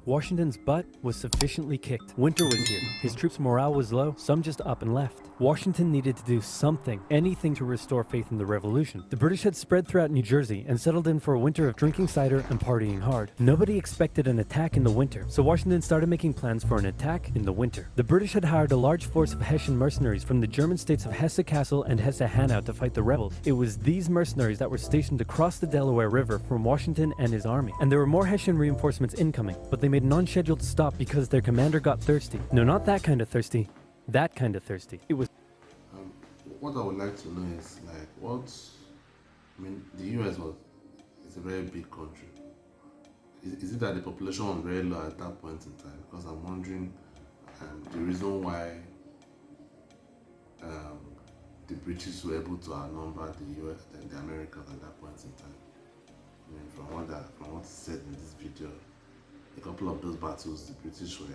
Washington's butt was sufficiently kicked. Winter was here. His troops' morale was low, some just up and left. Washington needed to do something, anything to restore faith in the revolution. The British had spread throughout New Jersey and settled in for a winter of drinking cider and partying hard. Nobody expected an attack in the winter, so Washington started making plans for an attack in the winter. The British had hired a large force of Hessian mercenaries from the German states of Hesse-Kassel and Hesse-Hanau to fight the rebels. It was these mercenaries that were stationed across the Delaware River from Washington and his army. And there were more Hessian reinforcements incoming, but they made an unscheduled stop because their commander got thirsty. No, not that kind of thirsty. That kind of thirsty. It was what I would like to know is the US is a very big country. Is it that the population was very low at that point in time? Because I'm wondering the reason why the British were able to outnumber the US and the Americans at that point in time. I mean, from what's said in this video, a couple of those battles, the British were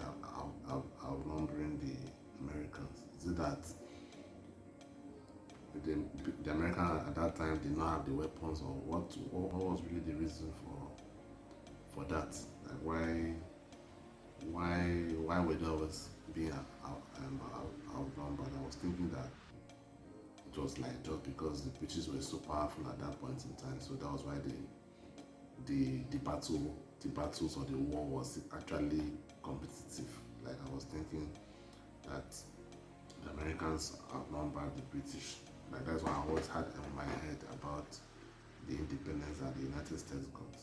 outnumbering the Americans. Is it that the Americans at that time did not have the weapons, or what was really the reason for that? Like why were they always being outnumbered? I was thinking that it was like just because the British were so powerful at that point in time, so that was why the battles or the war was actually competitive. Like I was thinking that the Americans outnumbered the British. Like that's what I always had in my head about the independence that the United States got.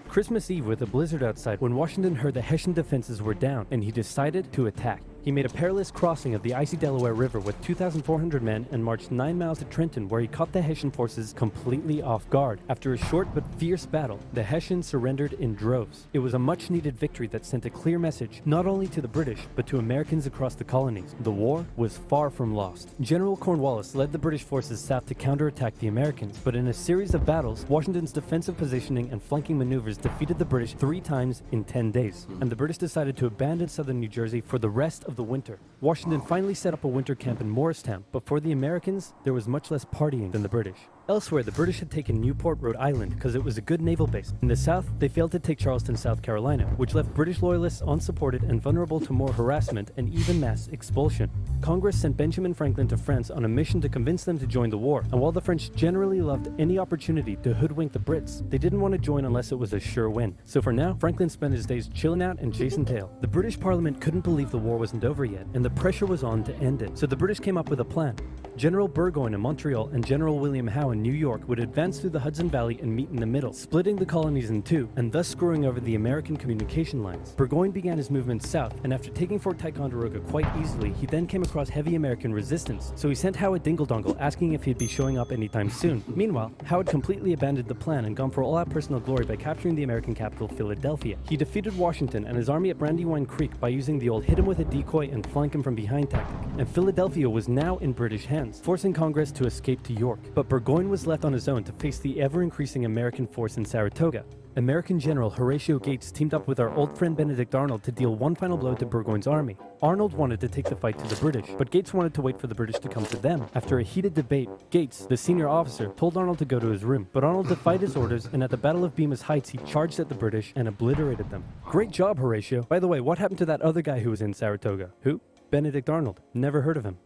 Christmas Eve with a blizzard outside when Washington heard the Hessian defenses were down and he decided to attack. He made a perilous crossing of the icy Delaware River with 2,400 men and marched 9 miles to Trenton, where he caught the Hessian forces completely off guard. After a short but fierce battle, the Hessians surrendered in droves. It was a much-needed victory that sent a clear message not only to the British but to Americans across the colonies. The war was far from lost. General Cornwallis led the British forces south to counterattack the Americans, but in a series of battles, Washington's defensive positioning and flanking maneuvers defeated the British 3 times in 10 days, and the British decided to abandon southern New Jersey for the rest of the winter. Washington finally set up a winter camp in Morristown, but for the Americans, there was much less partying than the British. Elsewhere, the British had taken Newport, Rhode Island, because it was a good naval base. In the south, they failed to take Charleston, South Carolina, which left British loyalists unsupported and vulnerable to more harassment and even mass expulsion. Congress sent Benjamin Franklin to France on a mission to convince them to join the war, and while the French generally loved any opportunity to hoodwink the Brits, they didn't want to join unless it was a sure win. So for now, Franklin spent his days chilling out and chasing tail. The British Parliament couldn't believe the war wasn't over yet, and the pressure was on to end it. So the British came up with a plan. General Burgoyne in Montreal and General William Howe in New York would advance through the Hudson Valley and meet in the middle, splitting the colonies in two, and thus screwing over the American communication lines. Burgoyne began his movement south, and after taking Fort Ticonderoga quite easily, he then came across heavy American resistance, so he sent Howe a dingle-dongle asking if he'd be showing up anytime soon. Meanwhile, Howe had completely abandoned the plan and gone for all-out personal glory by capturing the American capital, Philadelphia. He defeated Washington and his army at Brandywine Creek by using the old hit him with a decoy and flank him from behind tactic, and Philadelphia was now in British hands, forcing Congress to escape to York. But Burgoyne was left on his own to face the ever-increasing American force in Saratoga. American General Horatio Gates teamed up with our old friend Benedict Arnold to deal one final blow to Burgoyne's army. Arnold wanted to take the fight to the British, but Gates wanted to wait for the British to come to them. After a heated debate, Gates, the senior officer, told Arnold to go to his room, but Arnold defied his orders, and at the Battle of Bemis Heights he charged at the British and obliterated them. Great job, Horatio. By the way, what happened to that other guy who was in Saratoga? Who? Benedict Arnold. Never heard of him.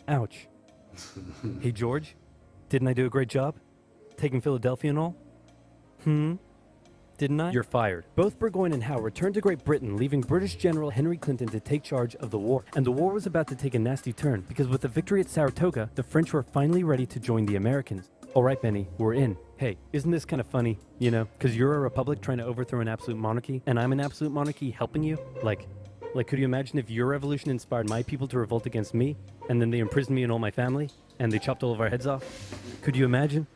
Ouch. Hey George, didn't I do a great job? Taking Philadelphia and all? Didn't I? You're fired. Both Burgoyne and Howe returned to Great Britain, leaving British General Henry Clinton to take charge of the war. And the war was about to take a nasty turn, because with the victory at Saratoga, the French were finally ready to join the Americans. Alright Benny, we're in. Hey, isn't this kind of funny? You know, because you're a republic trying to overthrow an absolute monarchy, and I'm an absolute monarchy helping you? Like, could you imagine if your revolution inspired my people to revolt against me, and then they imprisoned me and all my family, and they chopped all of our heads off? Could you imagine?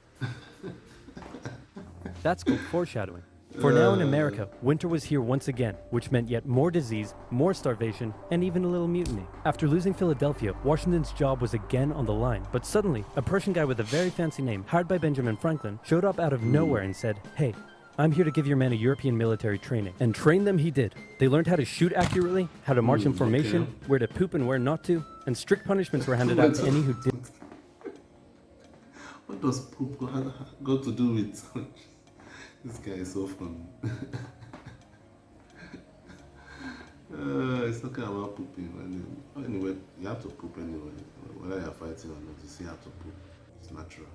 That's called foreshadowing. For now in America, winter was here once again, which meant yet more disease, more starvation, and even a little mutiny. After losing Philadelphia, Washington's job was again on the line, but suddenly, a Prussian guy with a very fancy name, hired by Benjamin Franklin, showed up out of nowhere and said, "Hey, I'm here to give your men a European military training." And train them he did. They learned how to shoot accurately, how to march in formation, where to poop and where not to, and strict punishments were handed out to any who didn't. What does poop got to do with This guy is so fun. It's talking about pooping. Anyway, you have to poop anyway. Whether you're fighting or not, you still have to poop. It's natural.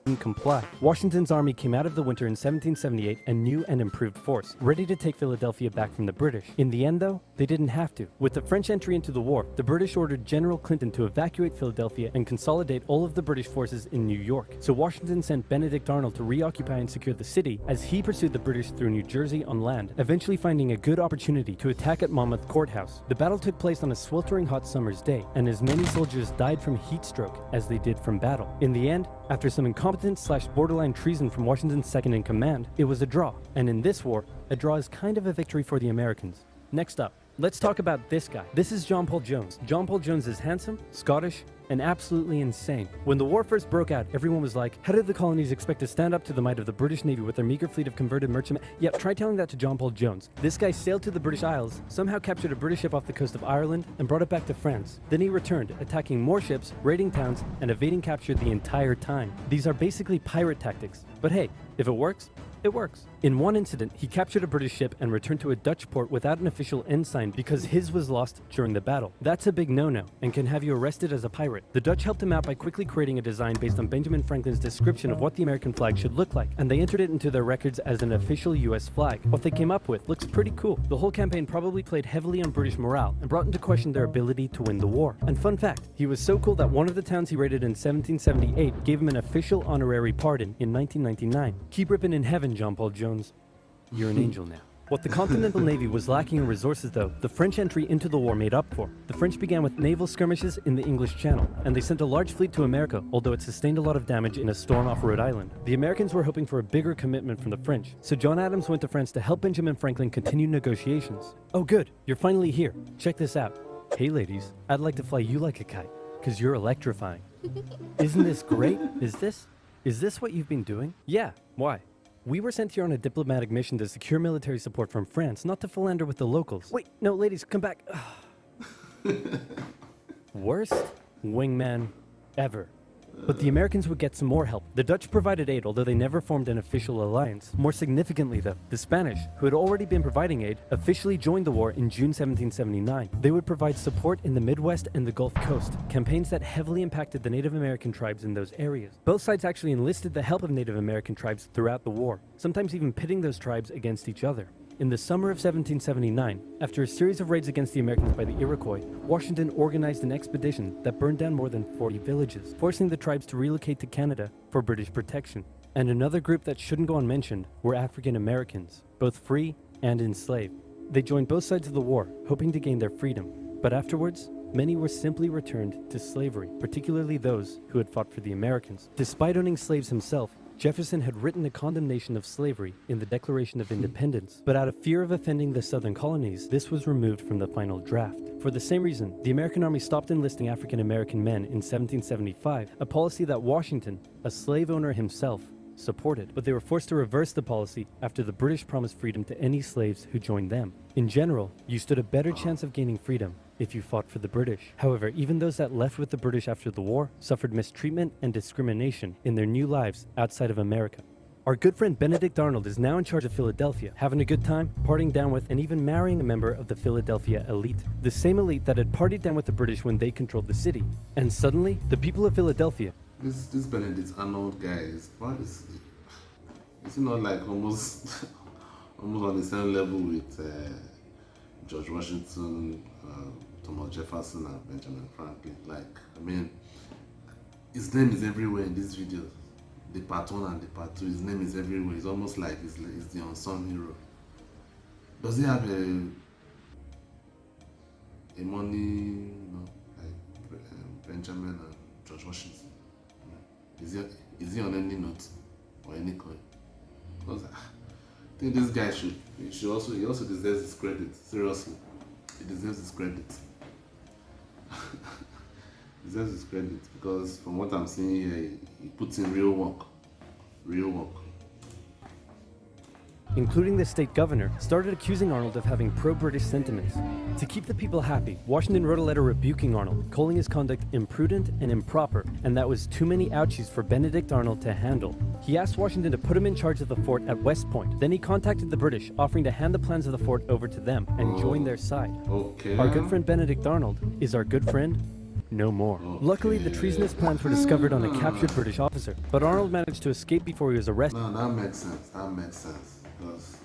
Didn't comply. Washington's army came out of the winter in 1778 a new and improved force, ready to take Philadelphia back from the British. In the end, though, they didn't have to. With the French entry into the war, the British ordered General Clinton to evacuate Philadelphia and consolidate all of the British forces in New York. So Washington sent Benedict Arnold to reoccupy and secure the city as he pursued the British through New Jersey on land, eventually finding a good opportunity to attack at Monmouth Courthouse. The battle took place on a sweltering hot summer's day, and as many soldiers died from heat stroke as they did from battle. In the end, after some incompetent/borderline treason from Washington's second in command, it was a draw. And in this war, a draw is kind of a victory for the Americans. Next up, let's talk about this guy. This is John Paul Jones. John Paul Jones is handsome, Scottish, and absolutely insane. When the war first broke out, everyone was like, how did the colonies expect to stand up to the might of the British Navy with their meager fleet of converted merchantmen? Yep, try telling that to John Paul Jones. This guy sailed to the British Isles, somehow captured a British ship off the coast of Ireland, and brought it back to France. Then he returned, attacking more ships, raiding towns, and evading capture the entire time. These are basically pirate tactics. But hey, if it works, it works. In one incident, he captured a British ship and returned to a Dutch port without an official ensign because his was lost during the battle. That's a big no-no and can have you arrested as a pirate. The Dutch helped him out by quickly creating a design based on Benjamin Franklin's description of what the American flag should look like, and they entered it into their records as an official US flag. What they came up with looks pretty cool. The whole campaign probably played heavily on British morale and brought into question their ability to win the war. And fun fact, he was so cool that one of the towns he raided in 1778 gave him an official honorary pardon in 1999. Keep ripping in heaven, John Paul Jones. You're an angel now. What the Continental Navy was lacking in resources, though, the French entry into the war made up for. The French began with naval skirmishes in the English Channel, and they sent a large fleet to America, although it sustained a lot of damage in a storm off Rhode Island. The Americans were hoping for a bigger commitment from the French, so John Adams went to France to help Benjamin Franklin continue negotiations. Oh good, you're finally here. Check this out. Hey ladies, I'd like to fly you like a kite, because you're electrifying. Isn't this great? Is this what you've been doing? Yeah, why? We were sent here on a diplomatic mission to secure military support from France, not to philander with the locals. Wait, no, ladies, come back. Worst wingman ever. But the Americans would get some more help. The Dutch provided aid, although they never formed an official alliance. More significantly, though, the Spanish, who had already been providing aid, officially joined the war in June 1779. They would provide support in the Midwest and the Gulf Coast, campaigns that heavily impacted the Native American tribes in those areas. Both sides actually enlisted the help of Native American tribes throughout the war, sometimes even pitting those tribes against each other. In the summer of 1779, after a series of raids against the Americans by the Iroquois, Washington organized an expedition that burned down more than 40 villages, forcing the tribes to relocate to Canada for British protection. And another group that shouldn't go unmentioned were African Americans, both free and enslaved. They joined both sides of the war, hoping to gain their freedom. But afterwards, many were simply returned to slavery, particularly those who had fought for the Americans. Despite owning slaves himself, Jefferson had written a condemnation of slavery in the Declaration of Independence, but out of fear of offending the southern colonies, this was removed from the final draft. For the same reason, the American Army stopped enlisting African American men in 1775, a policy that Washington, a slave owner himself, supported, but they were forced to reverse the policy after the British promised freedom to any slaves who joined them. In general, you stood a better chance of gaining freedom if you fought for the British. However, even those that left with the British after the war suffered mistreatment and discrimination in their new lives outside of America. Our good friend Benedict Arnold is now in charge of Philadelphia, having a good time, partying down with, and even marrying a member of the Philadelphia elite. The same elite that had partied down with the British when they controlled the city. And suddenly, the people of Philadelphia... This Benedict Arnold guy is he not like almost on the same level with George Washington, Thomas Jefferson, and Benjamin Franklin? Like, I mean, his name is everywhere in this video. The part 1 and the part 2, his name is everywhere. It's almost like he's the unsung hero. Does he have a money, like Benjamin and George Washington? Is he on any note or any coin? Because I think this guy he also deserves his credit. Seriously, he deserves his credit. He deserves his credit because from what I'm seeing here, he puts in real work. including the state governor, started accusing Arnold of having pro-British sentiments. To keep the people happy, Washington wrote a letter rebuking Arnold, calling his conduct imprudent and improper, and that was too many ouchies for Benedict Arnold to handle. He asked Washington to put him in charge of the fort at West Point. Then he contacted the British, offering to hand the plans of the fort over to them and join their side. Okay. Our good friend Benedict Arnold is our good friend no more. Okay. Luckily, the treasonous plans were discovered on a captured British officer, but Arnold managed to escape before he was arrested. No, that makes sense. That makes sense. Because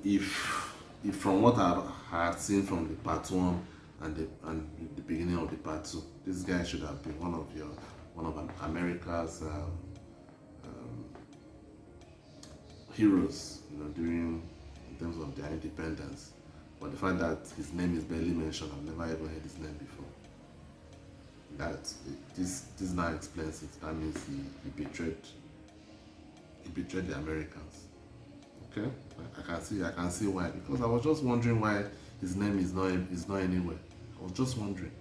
if from what I had seen from the part 1 and the beginning of the part 2, this guy should have been one of America's heroes, during in terms of their independence. But the fact that his name is barely mentioned, I've never ever heard his name before. This now explains it. That means he betrayed the Americans. Okay, I can see why. Because I was just wondering why his name is not anywhere. I was just wondering.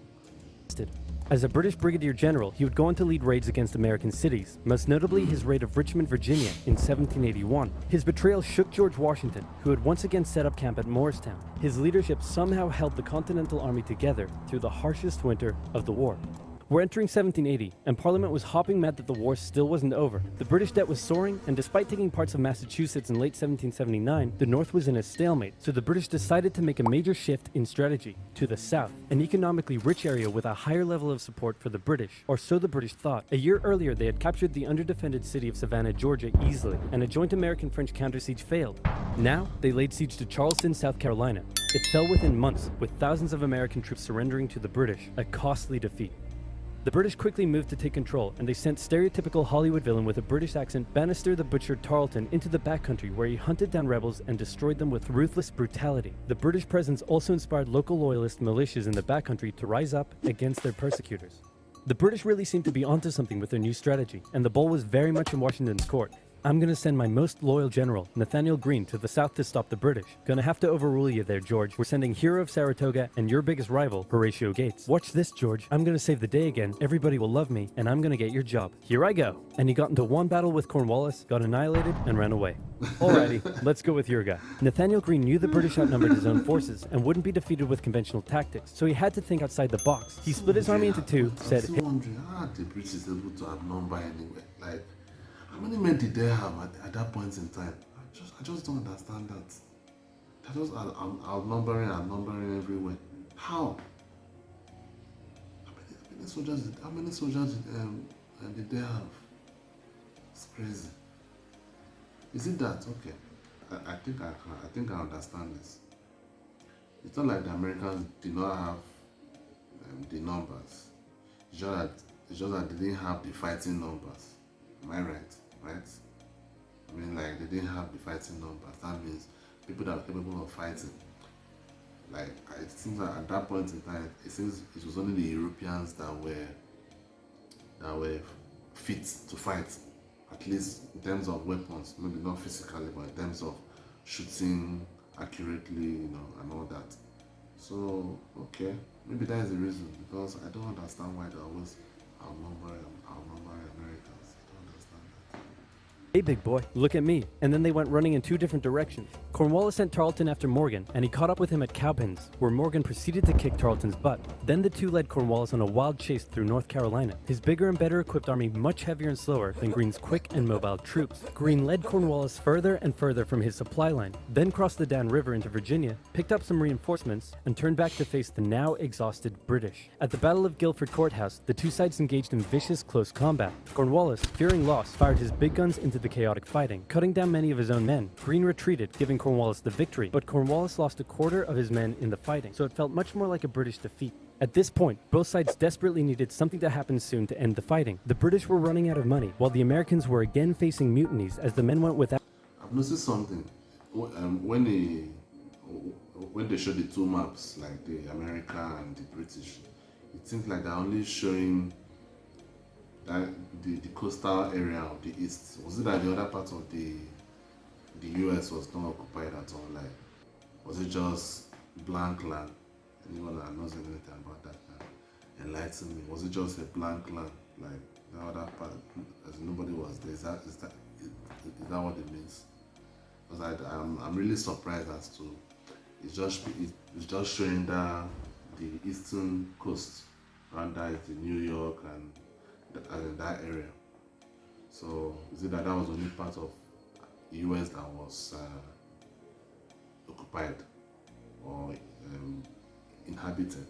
As a British brigadier general, he would go on to lead raids against American cities, most notably his raid of Richmond, Virginia in 1781. His betrayal shook George Washington, who had once again set up camp at Morristown. His leadership somehow held the Continental Army together through the harshest winter of the war. We're entering 1780, and Parliament was hopping mad that the war still wasn't over. The British debt was soaring, and despite taking parts of Massachusetts in late 1779, the North was in a stalemate, so the British decided to make a major shift in strategy to the South, an economically rich area with a higher level of support for the British, or so the British thought. A year earlier, they had captured the underdefended city of Savannah, Georgia easily, and a joint American-French counter-siege failed. Now, they laid siege to Charleston, South Carolina. It fell within months, with thousands of American troops surrendering to the British, a costly defeat. The British quickly moved to take control, and they sent stereotypical Hollywood villain with a British accent, Bannister the Butcher Tarleton, into the backcountry where he hunted down rebels and destroyed them with ruthless brutality. The British presence also inspired local loyalist militias in the backcountry to rise up against their persecutors. The British really seemed to be onto something with their new strategy, and the ball was very much in Washington's court. I'm gonna send my most loyal general, Nathaniel Greene, to the south to stop the British. Gonna have to overrule you there, George. We're sending hero of Saratoga and your biggest rival, Horatio Gates. Watch this, George. I'm gonna save the day again, everybody will love me, and I'm gonna get your job. Here I go. And he got into one battle with Cornwallis, got annihilated, and ran away. Alrighty, let's go with your guy. Nathaniel Greene knew the British outnumbered his own forces and wouldn't be defeated with conventional tactics, so he had to think outside the box. He split his army into two, said, I'm still wondering how the British is able to outnumber anyway. Like, how many men did they have at that point in time? I just don't understand that. They're just outnumbering everywhere. How? How many soldiers did they have? It's crazy. Is it that? Okay. I think I understand this. It's not like the Americans did not have the numbers. It's just that they didn't have the fighting numbers. Am I right? Right? I mean, like, they didn't have the fighting numbers. That means people that were capable of fighting. Like, it seems that at that point in time, it seems it was only the Europeans that were fit to fight, at least in terms of weapons, maybe not physically, but in terms of shooting accurately, and all that. So, okay, maybe that is the reason, because I don't understand why they always outnumber Americans. I don't understand that. "Hey, big boy, look at me." And then they went running in two different directions. Cornwallis sent Tarleton after Morgan, and he caught up with him at Cowpens, where Morgan proceeded to kick Tarleton's butt. Then the two led Cornwallis on a wild chase through North Carolina, his bigger and better equipped army much heavier and slower than Greene's quick and mobile troops. Greene led Cornwallis further and further from his supply line, then crossed the Dan River into Virginia, picked up some reinforcements, and turned back to face the now exhausted British. At the Battle of Guilford Courthouse, the two sides engaged in vicious close combat. Cornwallis, fearing loss, fired his big guns into the chaotic fighting, cutting down many of his own men. Greene retreated, giving Cornwallis the victory, but Cornwallis lost a quarter of his men in the fighting, so it felt much more like a British defeat. At this point, both sides desperately needed something to happen soon to end the fighting. The British were running out of money, while the Americans were again facing mutinies as the men went without. I've noticed something. When they show the two maps, like the America and the British, it seems like they're only showing that the coastal area of the east. Was it that the other part of the US was not occupied at all? Like, was it just blank land? Anyone that knows anything about that can enlighten me. Was it just a blank land, like the other part, as nobody was there? Is that what it means? because I'm really surprised as to it's just showing that the eastern coast, around that is the New York and in that area. So is it that that was only part of the US that was occupied or inhabited?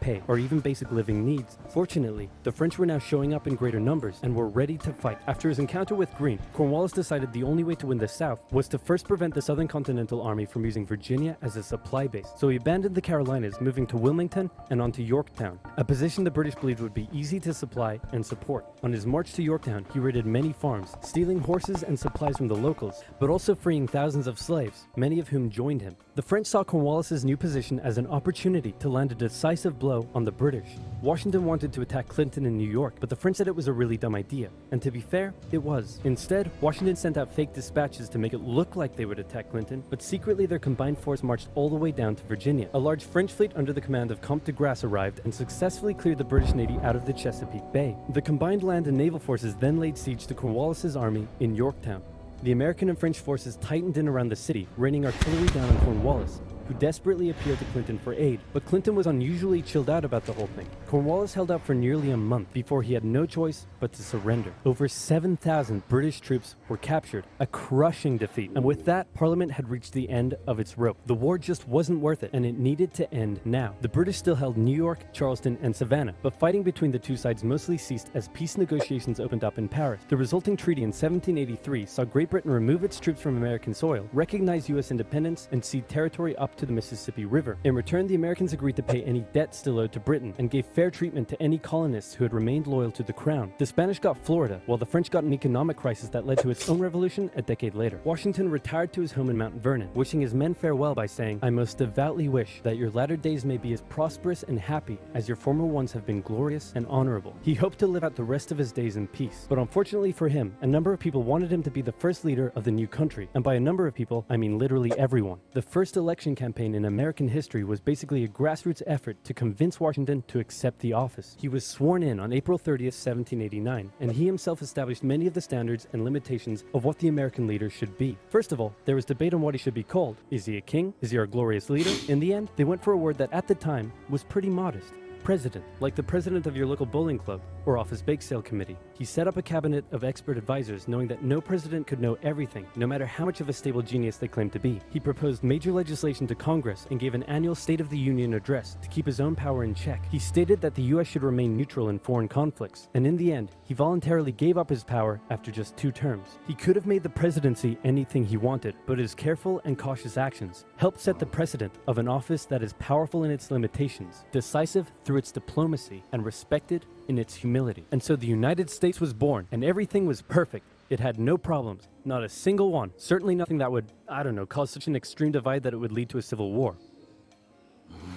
Pay or even basic living needs. Fortunately, the French were now showing up in greater numbers and were ready to fight. After his encounter with Greene, Cornwallis decided the only way to win the South was to first prevent the Southern Continental Army from using Virginia as a supply base. So he abandoned the Carolinas, moving to Wilmington and on to Yorktown, a position the British believed would be easy to supply and support. On his march to Yorktown, he raided many farms, stealing horses and supplies from the locals, but also freeing thousands of slaves, many of whom joined him. The French saw Cornwallis's new position as an opportunity to land a decisive blow on the British. Washington wanted to attack Clinton in New York, but the French said it was a really dumb idea. And to be fair, it was. Instead, Washington sent out fake dispatches to make it look like they would attack Clinton, but secretly their combined force marched all the way down to Virginia. A large French fleet under the command of Comte de Grasse arrived and successfully cleared the British Navy out of the Chesapeake Bay. The combined land and naval forces then laid siege to Cornwallis's army in Yorktown. The American and French forces tightened in around the city, raining artillery down on Cornwallis, who desperately appealed to Clinton for aid, but Clinton was unusually chilled out about the whole thing. Cornwallis held out for nearly a month before he had no choice but to surrender. Over 7,000 British troops were captured, a crushing defeat, and with that, Parliament had reached the end of its rope. The war just wasn't worth it, and it needed to end now. The British still held New York, Charleston, and Savannah, but fighting between the two sides mostly ceased as peace negotiations opened up in Paris. The resulting treaty in 1783 saw Great Britain remove its troops from American soil, recognize U.S. independence, and cede territory up to the Mississippi River. In return, the Americans agreed to pay any debt still owed to Britain and gave fair treatment to any colonists who had remained loyal to the crown. The Spanish got Florida, while the French got an economic crisis that led to its own revolution a decade later. Washington retired to his home in Mount Vernon, wishing his men farewell by saying, "I most devoutly wish that your latter days may be as prosperous and happy as your former ones have been glorious and honorable." He hoped to live out the rest of his days in peace, but unfortunately for him, a number of people wanted him to be the first leader of the new country, and by a number of people, I mean literally everyone. The first election campaign in American history was basically a grassroots effort to convince Washington to accept the office. He was sworn in on April 30th, 1789, and he himself established many of the standards and limitations of what the American leader should be. First of all, there was debate on what he should be called. Is he a king? Is he our glorious leader? In the end, they went for a word that at the time was pretty modest. President, like the president of your local bowling club or office bake sale committee. He set up a cabinet of expert advisors, knowing that no president could know everything, no matter how much of a stable genius they claimed to be. He proposed major legislation to Congress and gave an annual State of the Union address to keep his own power in check. He stated that the U.S. should remain neutral in foreign conflicts, and in the end, he voluntarily gave up his power after just 2 terms. He could have made the presidency anything he wanted, but his careful and cautious actions helped set the precedent of an office that is powerful in its limitations, decisive through its diplomacy, and respected in its humility. And so the United States was born, and everything was perfect. It had no problems, not a single one. Certainly nothing that would, I don't know, cause such an extreme divide that it would lead to a civil war.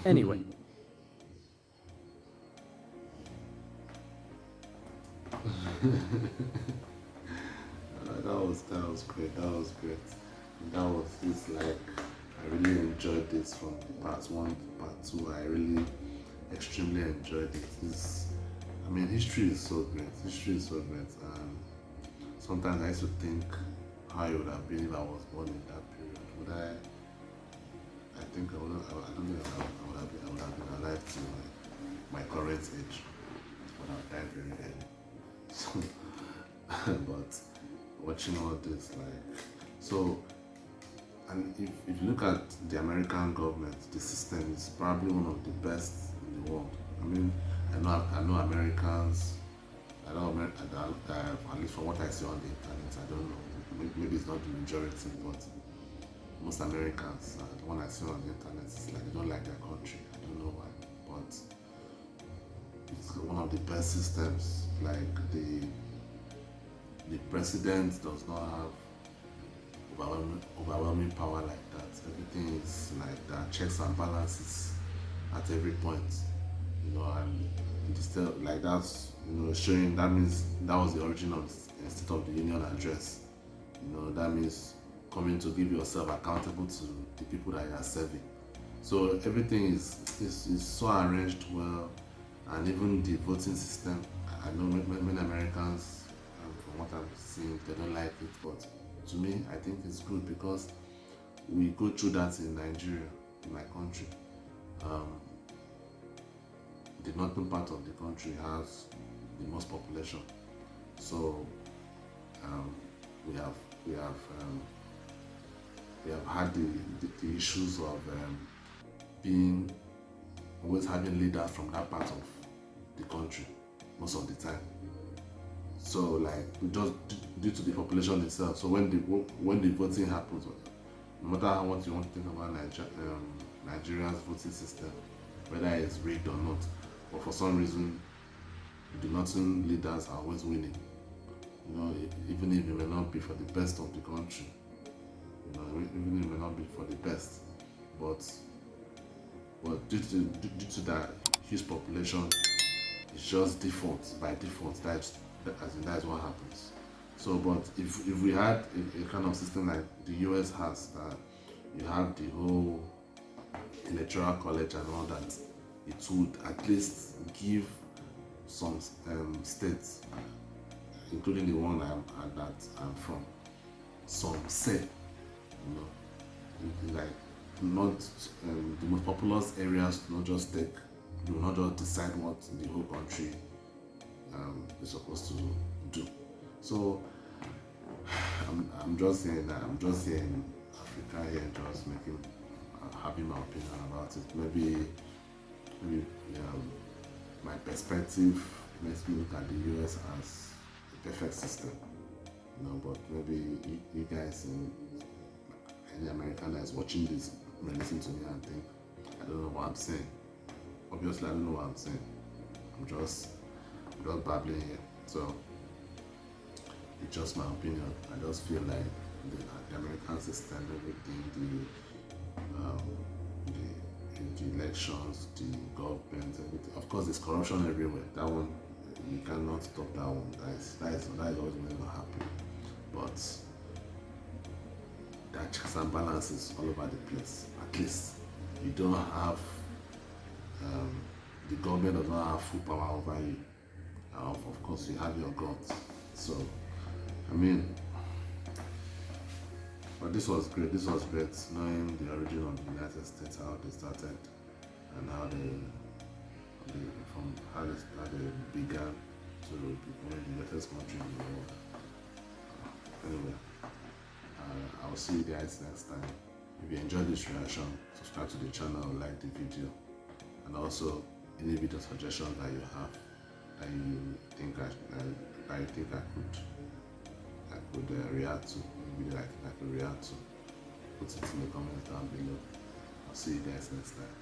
Anyway. That was great. It's like I really enjoyed this from part 1 to part 2. I really extremely enjoyed it. History is so great. And sometimes I used to think how it would have been if I was born in that period. I think I don't think I would have been alive to my current age. I would have died very early. So, but watching all this, and if you look at the American government, the system is probably one of the best in the world. I know Americans. At least from what I see on the internet, I don't know. Maybe it's not the majority, but most Americans, the one I see on the internet, is like they don't like their country. I don't know why, but it's one of the best systems. Like the president does not have overwhelming power like that. Everything is like that, checks and balances at every point. And it's still like that's showing that means that was the origin of the State of the Union address. That means coming to give yourself accountable to the people that you are serving. So everything is so arranged well, and even the voting system. I know many Americans, from what I'm seeing, they don't like it, but to me, I think it's good because we go through that in Nigeria, in my country. The northern part of the country has the most population, so we have had the issues of being always having leaders from that part of the country most of the time. So like just due to the population itself. So when the voting happens, no matter how much you want to think about Nigeria's voting system, whether it's rigged or not, but for some reason the northern leaders are always winning. You know, even if it may not be for the best of the country, you know, even if it may not be for the best, but due to that huge population, it's just default by default. That's what happens. So, but if we had a kind of system like the US has, that you have the whole electoral college and all that, it would at least give some states, including the one that I'm from, some say. You know, like not the most populous areas do not just decide what the whole country is supposed to do. So I'm just here that I'm just here in Africa here, just having my opinion about it. Maybe my perspective makes me look at the US as a perfect system, you know. But maybe you guys in any American that is watching this may listen to me and think I don't know what I'm saying. Obviously, I don't know what I'm saying. I'm just babbling here. So it's just my opinion. I just feel like the American system, everything, the elections, the government, everything. Of course, there's corruption everywhere. That one, you cannot stop that one. That is always going to happen. But there are checks and balances all over the place. At least you don't have the government does not have full power over you. Of course, you have your gods. So, I mean, but this was great. This was great, knowing the origin of the United States, how they started, and how they began to become the greatest country in the world. Anyway, I will see you guys next time. If you enjoyed this reaction, subscribe to the channel, like the video, and also any video suggestions that you have that you think I could react to, any video I could react to, put it in the comments down below. I'll see you guys next time.